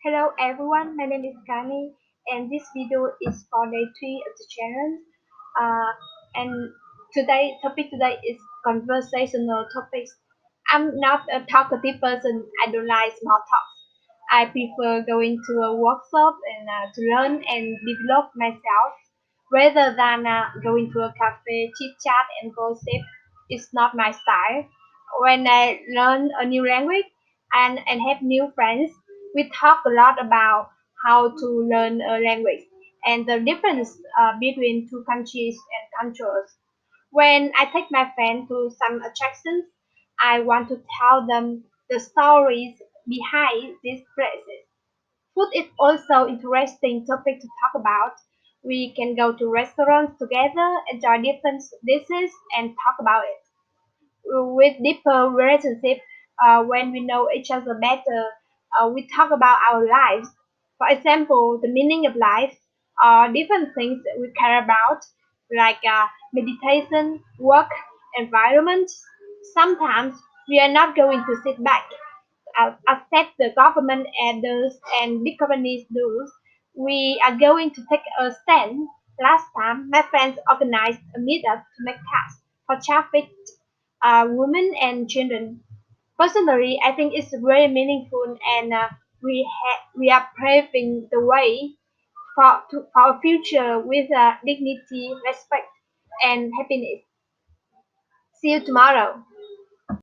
Hello everyone, my name is Kani and this video is for day 3 of the channel. Uh, and today is conversational topics. I'm not a talkative person. I don't like small talks. I prefer going to a workshop and to learn and develop myself rather than going to a cafe, chit chat and gossip. It's not my style. When I learn a new language and have new friends, we talk a lot about how to learn a language and the difference between two countries and cultures. When I take my friend to some attractions, I want to tell them the stories behind these places. Food is also interesting topic to talk about. We can go to restaurants together, enjoy different dishes, and talk about it with deeper relationship, when we know each other better, we talk about our lives. For example, the meaning of life, or different things that we care about, like meditation, work, environment. Sometimes we are not going to sit back, accept the government orders and big companies do. We are going to take a stand. Last time, my friends organized a meetup to make tasks for trafficked women and children. Personally, I think it's very meaningful, and we are paving the way for a future with dignity, respect, and happiness. See you tomorrow.